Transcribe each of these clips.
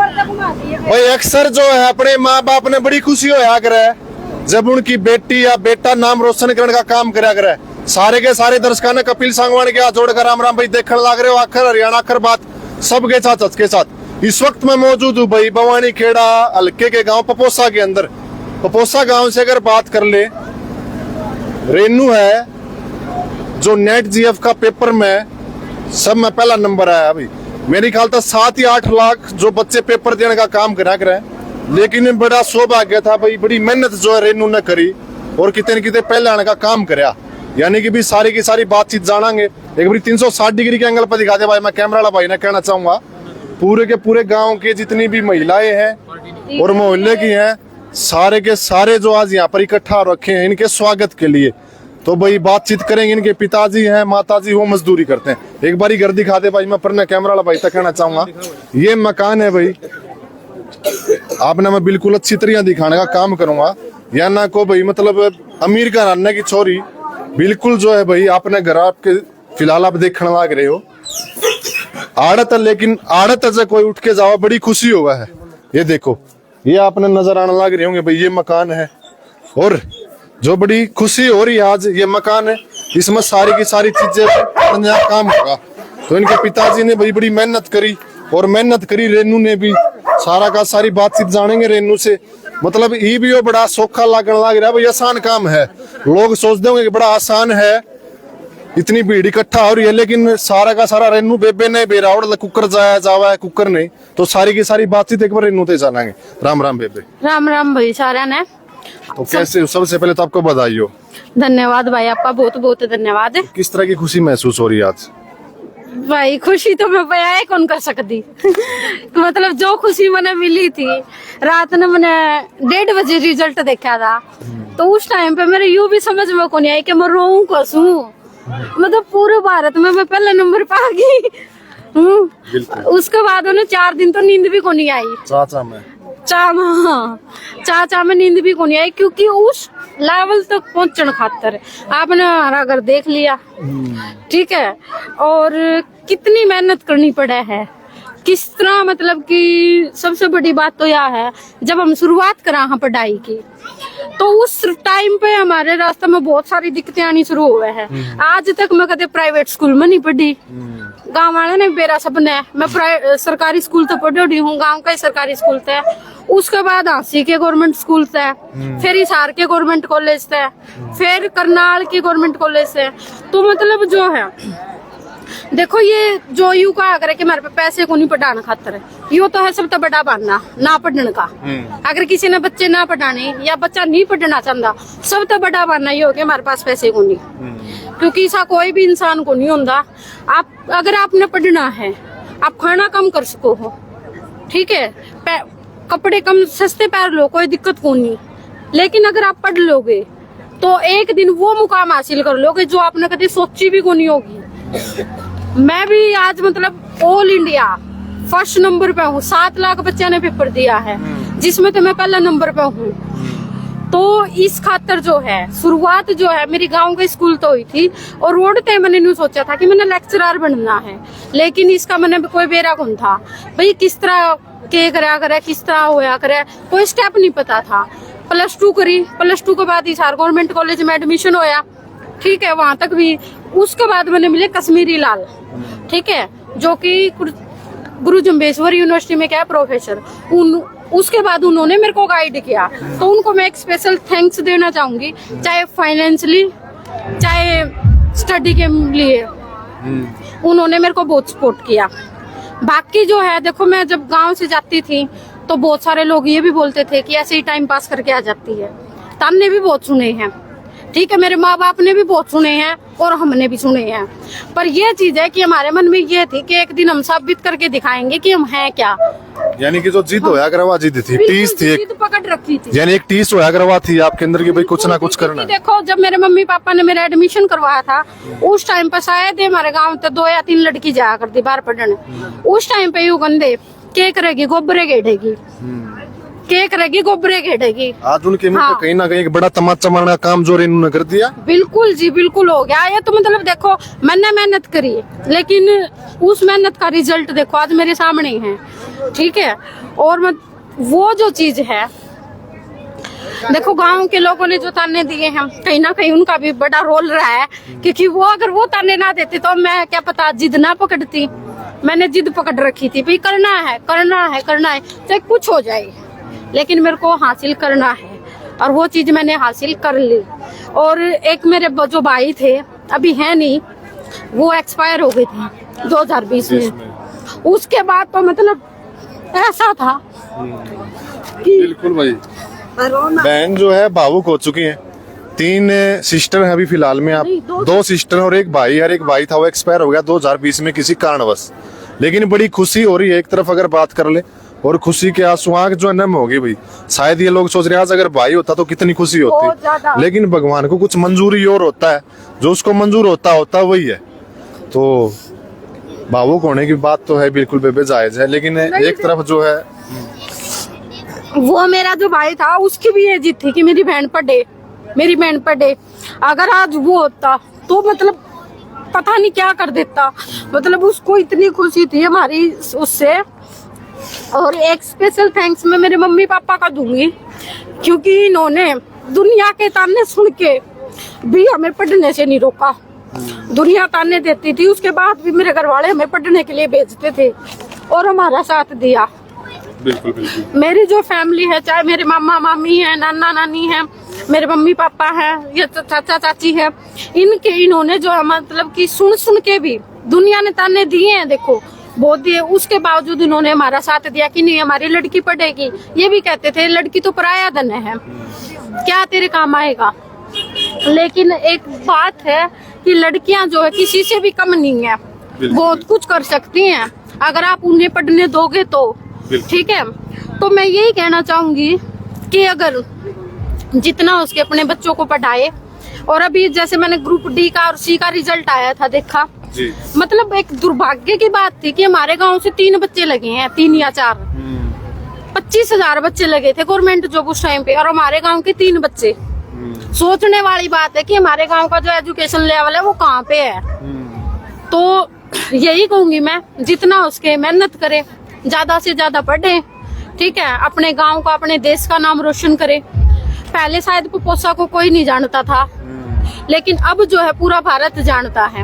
भाई अक्सर जो है अपने माँ बाप ने बड़ी खुशी होया करे जब उनकी बेटी या बेटा नाम रोशन करने का काम करा करे। सारे के सारे दर्शकों ने कपिल सांगवान के हाथ जोड़कर राम राम भाई देखने लग रहे हो। आखिर हरियाणा आखिर बात सबके साथ के साथ इस वक्त मैं मौजूद हूँ भाई बवानी खेड़ा हल्के के गांव पपोसा के अंदर। पपोसा गांव से अगर बात कर ले, रेनू है जो नेट जीएफ का पेपर में सब में पहला नंबर आया। अभी मेरी ख्याल था 7 या 8 लाख जो बच्चे पेपर देने का काम करा करे, लेकिन बड़ा सौभाग्य था भाई, बड़ी मेहनत जो है रेनू ने करी और कितने न कितने पहले आने का काम कराया। यानी कि भी सारी की सारी बातचीत जानेंगे। एक बार 360 डिग्री के एंगल पर दिखा दे भाई। मैं कैमरा वाला भाई ने कहना चाहूंगा पूरे के पूरे गांव के जितनी भी महिलाएं हैं और मोहल्ले की हैं, सारे के सारे जो आज यहाँ पर इकट्ठा रखे हैं इनके स्वागत के लिए। तो भाई बातचीत करेंगे। इनके पिताजी हैं, माताजी वो मजदूरी करते हैं। एक बार घर दिखा दे भाई। मैं पर कैमरा वाला भाई तक कहना चाहूंगा ये मकान है भाई, आपने मैं बिल्कुल अच्छी तरह दिखाने का काम करूंगा। या ना को भाई मतलब अमीर का रान्ना की छोरी बिल्कुल जो है भाई आपने घर आपके फिलहाल आप देखने लग रहे हो आड़त, लेकिन आड़त से कोई उठ के जाओ बड़ी खुशी होगा है। ये देखो ये आपने नजर आने लग रहे होंगे भाई, ये मकान है और जो बड़ी खुशी हो रही है आज ये मकान है, इसमें सारी की सारी चीजें काम होगा। तो इनके पिताजी ने भाई बड़ी मेहनत करी और मेहनत करी रेनू ने भी। सारा का सारी बातचीत जानेंगे रेनू से। मतलब ये भी वो बड़ा सौखा लगने लग रहा है भाई, आसान काम है। लोग सोचते होंगे कि बड़ा आसान है, इतनी भीड़ इकट्ठा हो रही है, लेकिन सारा का सारा रेनू बेबे ने बेरावड़ कुकर जावा है कुकर नहीं। तो सारी की सारी बातचीत एक बार रेनू से जानेंगे। राम राम बेबे। राम राम भाई सारा ने। तो कैसे सबसे पहले तो आपको बधाई हो। धन्यवाद भाई, आपका बहुत बहुत धन्यवाद। किस तरह की खुशी महसूस हो रही है आज? भाई खुशी तो मैं बयां कौन कर सकती मतलब जो खुशी मैंने मिली थी रात ने मैंने 1:30 बजे रिजल्ट देखा था, तो उस टाइम पे मेरे यूं भी समझ में को नहीं आई कि मैं रोऊं कसूं। मतलब पूरे भारत में मैं पहले नंबर पे आ गई। उसके बाद उन्हें 4 दिन तो नींद भी को नहीं आई। चाचा में नींद भी को नहीं आई, क्योंकि उस लेवल तक पहुंचने खातर आपने हमारा घर देख लिया, ठीक है। और कितनी मेहनत करनी पड़े है, किस तरह मतलब कि सबसे बड़ी बात तो यह है जब हम शुरुआत करा हाँ पढ़ाई की, तो उस टाइम पे हमारे रास्ते में बहुत सारी दिक्कतें आनी शुरू हुए हैं। आज तक मैं कभी प्राइवेट स्कूल में नहीं पढ़ी, गांव वाले ने मेरा सपना है मैं सरकारी स्कूल तो पढ़ी हूँ, गांव का ही सरकारी स्कूल था। उसके बाद हांसी के गवर्नमेंट स्कूल था, फिर हिसार के गवर्नमेंट कॉलेज था, फिर करनाल के गवर्नमेंट कॉलेज है। तो मतलब जो है देखो ये जो यू कहा करे कि मेरे पे पैसे को नहीं पढ़ाना खातर है, यो तो है सबसे बड़ा बहाना ना पढ़ने का। अगर किसी ने बच्चे ना पढ़ाने या बच्चा नहीं पढ़ना चाहता, सबसे बड़ा बहाना ये हो कि हमारे पास पैसे को नहीं, क्योंकि ऐसा कोई भी इंसान को नहीं होता। आप अगर आपने पढ़ना है, आप खाना कम कर सको हो, ठीक है, कपड़े कम सस्ते पहन लो, कोई दिक्कत को नहीं, लेकिन अगर आप पढ़ लोगे तो एक दिन वो मुकाम हासिल कर लोगे जो आपने कभी सोची भी को नहीं होगी। मैं भी आज मतलब ऑल इंडिया फर्स्ट नंबर पे हूँ। 7 लाख बच्चे ने पेपर दिया है, जिसमें तो मैं पहला नंबर पे हूँ। तो इस खातर जो है शुरुआत जो है मेरी गांव के स्कूल तो हुई थी, और रोड पे मैंने नहीं सोचा था कि मैंने लेक्चरर बनना है, लेकिन इसका मैंने कोई बेरा कौन था भाई, किस तरह के करा करे, किस तरह होया करे, कोई स्टेप नहीं पता था। +2 करी, +2 के बाद हिसार गवर्नमेंट कॉलेज में एडमिशन होया, ठीक है, वहां तक भी। उसके बाद मैंने मिले कश्मीरी लाल, ठीक है, जो कि गुरु जम्बेश्वर यूनिवर्सिटी में क्या प्रोफेसर। उसके बाद उन्होंने मेरे को गाइड किया, तो उनको मैं एक स्पेशल थैंक्स देना चाहूंगी, चाहे फाइनेंशियली चाहे स्टडी के लिए उन्होंने मेरे को बहुत सपोर्ट किया। बाकी जो है देखो, मैं जब गांव से जाती थी तो बहुत सारे लोग ये भी बोलते थे कि ऐसे ही टाइम पास करके आ जाती है। हमने भी बहुत सुने हैं, ठीक है, मेरे माँ बाप ने भी बहुत सुने हैं और हमने भी सुने हैं, पर ये चीज है कि हमारे मन में ये थी कि एक दिन हम साबित करके दिखाएंगे कि हम हैं क्या। यानी कि जो जीत होया करवा जीत थी, टीस थी, जीत पकड़ रखी थी, यानी एक टीस होया करवा थी आपके अंदर की भाई कुछ ना कुछ करना। देखो जब मेरे मम्मी पापा ने मेरा एडमिशन करवाया था, उस टाइम पर शायद हमारे गाँव तो 2 या 3 लड़की जाया करती बाहर पढ़ने। उस टाइम पे यू गंदे क्या करेगी, गोबरे गेड़ेगी, केक रहेगी, गोबरे घेटेगी। आज उनके मुंह हाँ। पे कहीं ना कहीं एक बड़ा तमाचा मारने का काम जो इन्होंने कर दिया। बिल्कुल जी, बिल्कुल हो गया ये तो। मतलब देखो, मैंने मेहनत करी, लेकिन उस मेहनत का रिजल्ट देखो आज मेरे सामने ही है, ठीक है। और वो जो चीज है, देखो गांव के लोगों ने जो ताने दिए हैं, कहीं ना कहीं उनका भी बड़ा रोल रहा है, क्योंकि वो अगर वो ताने ना देते तो मैं क्या पता जिद ना पकड़ती। मैंने जिद पकड़ रखी थी, भाई करना है करना है करना है, चाहे कुछ हो जाए, लेकिन मेरे को हासिल करना है। और वो चीज मैंने हासिल कर ली। और एक मेरे जो भाई थे, अभी है नहीं, वो एक्सपायर हो गए थे 2020 में। उसके बाद तो मतलब ऐसा था कि बिल्कुल भाई, बहन जो है भावुक हो चुकी है। 3 सिस्टर हैं अभी फिलहाल में, आप नहीं, 2 सिस्टर और एक भाई। हर एक भाई था वो एक्सपायर हो गया 2020 में किसी कारणवश। लेकिन बड़ी खुशी हो रही है एक तरफ अगर बात कर ले, और खुशी के आंसू आंख जो है नम होगी भाई। शायद ये लोग सोच रहे हैं आज अगर भाई होता तो कितनी खुशी बहुत ज्यादा। होती, लेकिन भगवान को कुछ मंजूरी और होता है, जो उसको मंजूर होता वही है। तो भावुक होने की बात तो है बिल्कुल बेबे जायज है, लेकिन एक तरफ जो है वो मेरा जो भाई था उसकी भी ये जिद थी कि मेरी बहन पढ़े। अगर आज वो होता तो मतलब पता नहीं क्या कर देता। मतलब उसको इतनी खुशी थी हमारी उससे। और एक स्पेशल थैंक्स मैं मेरे मम्मी पापा का दूंगी, क्योंकि इन्होंने दुनिया के ताने सुन के भी हमें पढ़ने से नहीं रोका। दुनिया ताने देती थी, उसके बाद भी मेरे घर वाले हमें पढ़ने के लिए भेजते थे और हमारा साथ दिया। बिल्कुल बिल्कुल। मेरी जो फैमिली है, चाहे मेरे मामा मामी है, नाना नानी है, मेरे मम्मी पापा है, ये तो चाचा चाची है, इन्होंने जो है मतलब कि सुन के भी दुनिया ने ताने दिए हैं, देखो बहुत दिए, उसके बावजूद इन्होंने हमारा साथ दिया कि नहीं हमारी लड़की पढ़ेगी। ये भी कहते थे लड़की तो पराया धन है, क्या तेरे काम आएगा। लेकिन एक बात है कि लड़कियां जो है किसी से भी कम नहीं है, बहुत कुछ कर सकती हैं अगर आप उन्हें पढ़ने दोगे तो, ठीक है। तो मैं यही कहना चाहूंगी कि अगर जितना उसके अपने बच्चों को पढ़ाए। और अभी जैसे मैंने ग्रुप डी का और सी का रिजल्ट आया था, देखा जी। मतलब एक दुर्भाग्य की बात थी कि हमारे गांव से 3 बच्चे लगे हैं, 3 या 4, 25,000 बच्चे लगे थे गवर्नमेंट जॉब उस टाइम पे, और हमारे गांव के 3 बच्चे। सोचने वाली बात है कि हमारे गांव का जो एजुकेशन लेवल है वो कहाँ पे है। तो यही कहूंगी मैं, जितना उसके मेहनत करे, ज्यादा से ज्यादा पढ़े, ठीक है, अपने गांव का अपने देश का नाम रोशन करे। पहले शायद पपोसा को कोई नहीं जानता था, लेकिन अब जो है पूरा भारत जानता है।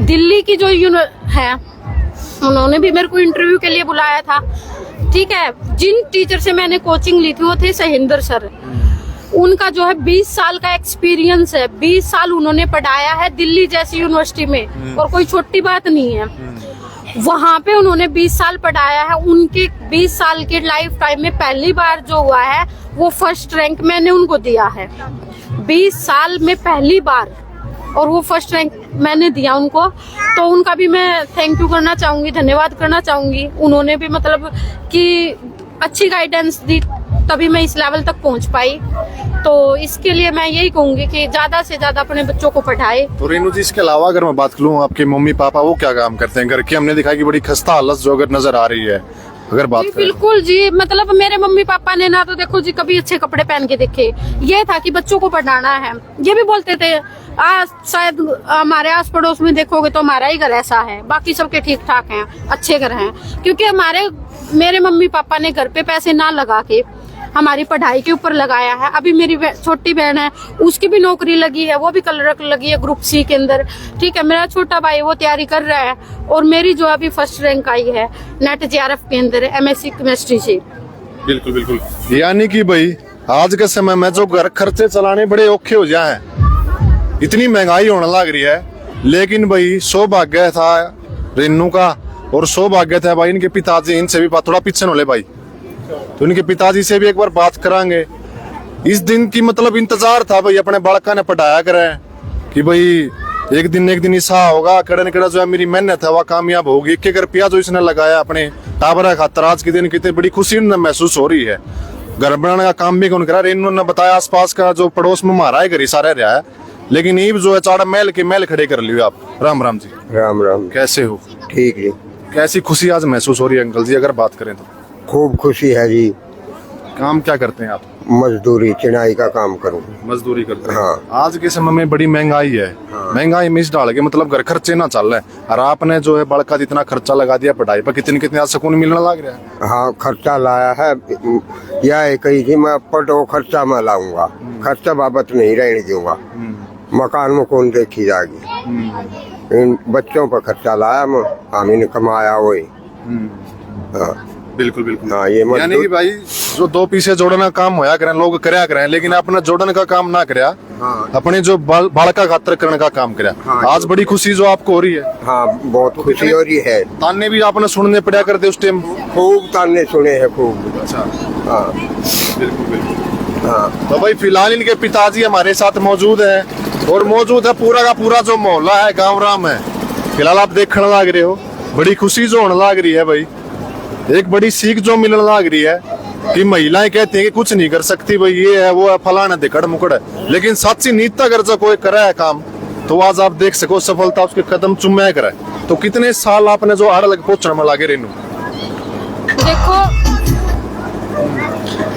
दिल्ली की जो है, उन्होंने भी मेरे को इंटरव्यू के लिए बुलाया था, ठीक है। जिन टीचर से मैंने कोचिंग ली थी वो थे सहिंदर सर। उनका जो है 20 साल का एक्सपीरियंस है, 20 साल उन्होंने पढ़ाया है दिल्ली जैसी यूनिवर्सिटी में, और कोई छोटी बात नहीं है। वहां पे उन्होंने 20 साल पढ़ाया है। उनके 20 साल के लाइफ टाइम में पहली बार जो हुआ है वो फर्स्ट रैंक मैंने उनको दिया है, 20 साल में पहली बार, और वो फर्स्ट रैंक मैंने दिया उनको। तो उनका भी मैं थैंक यू करना चाहूंगी, धन्यवाद करना चाहूंगी। उन्होंने भी मतलब कि अच्छी गाइडेंस दी, तभी मैं इस लेवल तक पहुंच पाई। तो इसके लिए मैं यही कहूंगी कि ज्यादा से ज्यादा अपने बच्चों को पढ़ाए। तो रेनू जी, इसके अलावा अगर मैं बात करूं, आपके मम्मी पापा वो क्या काम करते हैं घर की? हमने देखा कि बड़ी खस्ता हालत जो अगर नजर आ रही है, अगर बात करें। बिल्कुल जी, मतलब मेरे मम्मी पापा ने ना तो देखो जी कभी अच्छे कपड़े पहन के देखे, ये था कि बच्चों को पढ़ाना है। ये भी बोलते थे शायद हमारे आस पड़ोस में देखोगे तो हमारा ही घर ऐसा है, बाकी सबके ठीक ठाक हैं, अच्छे घर हैं, क्योंकि मेरे मम्मी पापा ने घर पे पैसे ना लगा के हमारी पढ़ाई के ऊपर लगाया है। अभी मेरी छोटी बहन है, उसकी भी नौकरी लगी है, वो भी क्लर्क लगी है ग्रुप सी के अंदर, ठीक है। मेरा छोटा भाई वो तैयारी कर रहा है, और मेरी जो अभी फर्स्ट रैंक आई है नेट JRF के अंदर MSc केमिस्ट्री से। बिल्कुल बिल्कुल। यानी कि भाई आज के समय में जो घर खर्चे चलाने बड़े औखे हो जाए, इतनी महंगाई होने लग रही है, लेकिन भाई सौभाग्य था रेनू का, और सौभाग्य था भाई इनके पिताजी। इनसे भी बात थोड़ा पीछे न ले भाई, तो इनके पिताजी से भी एक बार बात करांगे। इस दिन की मतलब इंतजार था भाई, अपने बालका ने पढ़ाया करे कि भाई एक दिन ऐसा होगा, कड़न कड़ा जो है मेरी मेहनत है वह कामयाब होगी। 1 रुपया जो इसने लगाया अपने टाबरा खातर, आज के दिन कितनी बड़ी खुशी महसूस हो रही है। घर बनाने का काम भी कौन करा, रेनू ने बताया आसपास का जो पड़ोस में हमारा है घर ही सारा रहा है, लेकिन ईब जो है चाड़ा महल के महल खड़े कर लियो आप। राम राम जी। राम राम। कैसे हो? ठीक है। कैसी खुशी आज महसूस हो रही है अंकल जी, अगर बात करें तो? खूब खुशी है जी। काम क्या करते हैं आप? मजदूरी चिनाई का काम करूँ। मजदूरी करते हैं। हाँ। आज के समय में बड़ी महंगाई है। महंगाई में इस डाल के मतलब घर खर्चे ना चल रहे हैं और आपने जो है बड़का जितना खर्चा लगा दिया पढ़ाई पर, कितनी कितनी आज सुकून मिलने लग रहा है। हाँ, खर्चा लाया है। यह कही थी मैं पढ़ो खर्चा मैं लाऊंगा, खर्चा बाबत नहीं रहने दूंगा। मकान में कौन देखी जाएगी। इन बच्चों पर खर्चा लाया मैं, हम इन्हें कमाया वही। हाँ बिल्कुल बिल्कुल। हाँ, ये यानी कि भाई जो दो पीछे जोड़ना काम होया करें लोग करया करें, लेकिन अपना जोड़न का काम ना करया। हाँ। अपने जो बालका खातर करने का काम करया। हाँ, आज बड़ी खुशी जो आपको हो रही है। हाँ, बहुत खुशी हो रही है। ताने भी आपने सुनने पड़ा करते उस टाइम। खूब ताने सुने हैं, खूब। अच्छा। हाँ बिल्कुल बिल्कुल। हाँ। तो भाई फिलहाल इनके पिताजी हमारे साथ मौजूद है और मौजूद है पूरा का पूरा जो मोहल्ला है गाँव राम है। फिलहाल आप देखने लग रहे हो, बड़ी खुशी जो होने लग रही है भाई। एक बड़ी सीख जो मिलने लग रही है कि महिलाएं कहती हैं कि कुछ नहीं कर सकती भाई, ये है वो है फलाना दिकड़ मुकड़ है, लेकिन सच्ची नीति अगर जो कोई करे है काम तो आज आप देख सको सफलता उसके कदम चुमे करे। तो कितने साल आपने जो आड़ लग पहुंचने में लगे रेनू? देखो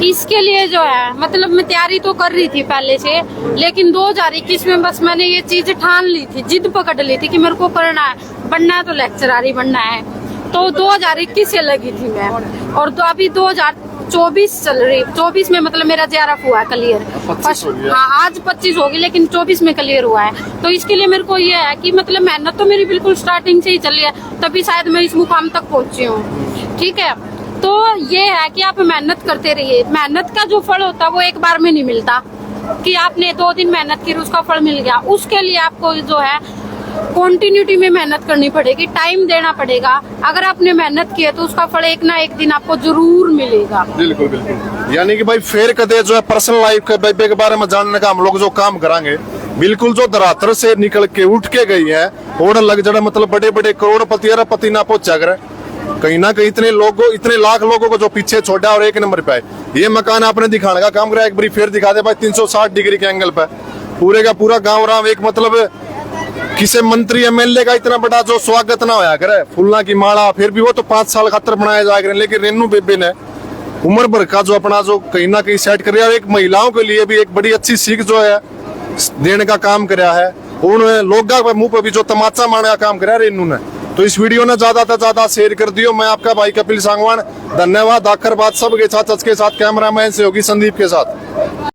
इसके लिए जो है मतलब मैं तैयारी तो कर रही थी पहले से, लेकिन 2021 में बस मैंने ये चीज ठान ली थी, जिद पकड़ ली थी कि मेरे को करना है, बनना है तो लेक्चरर ही बनना है। तो 2021 से लगी थी मैं, और तो अभी 2024 चल रही, 24 में मतलब मेरा JRF हुआ है क्लियर। हाँ आज 25 होगी, लेकिन 24 में क्लियर हुआ है। तो इसके लिए मेरे को ये है कि मतलब मेहनत तो मेरी बिल्कुल स्टार्टिंग से ही चली है, तभी शायद मैं इस मुकाम तक पहुंची हूँ। ठीक है, तो ये है कि आप मेहनत करते रहिए। मेहनत का जो फल होता है वो एक बार में नहीं मिलता कि आपने 2 दिन मेहनत की उसका फल मिल गया। उसके लिए आपको जो है कंटिन्यूटी में मेहनत करनी पड़ेगी, टाइम देना पड़ेगा। अगर आपने मेहनत की है तो उसका फल एक ना एक दिन आपको जरूर मिलेगा। बिल्कुल बिल्कुल। यानी कि भाई फिर कदे जो है पर्सनल लाइफ के बारे में जानने का हम लोग जो काम करांगे, बिल्कुल जो धरातल से निकल के उठ के गई है और लग जड़ा मतलब बड़े बड़े करोड़पति अरबपति ना पहुंचा करे, कहीं ना कहीं इतने लाख लोगों को जो पीछे छोड़ा और एक नंबर पे आए। ये मकान आपने दिखाने का काम करा, एक बार फिर दिखा दे भाई 360 डिग्री के एंगल पे पूरे का पूरा गाँव राम एक मतलब किसी मंत्री MLA का इतना बड़ा जो स्वागत ना होया करे, फूलना की माला, फिर भी वो तो 5 साल खातर बनाया जा करे। लेकिन रेनू बेबे ने उम्र भर का जो अपना जो कहीं ना कहीं सेट कर, एक महिलाओं के लिए भी एक बड़ी अच्छी सीख जो है देने का काम कराया है। उन लोगों के मुंह पे भी जो तमाचा मारने का काम कराया रेनू ने। तो इस वीडियो ने ज्यादा से ज्यादा शेयर कर दियो। मैं आपका भाई कपिल सांगवान, धन्यवाद। आखिर बात सब के साथ कैमरामैन से होगी संदीप के साथ।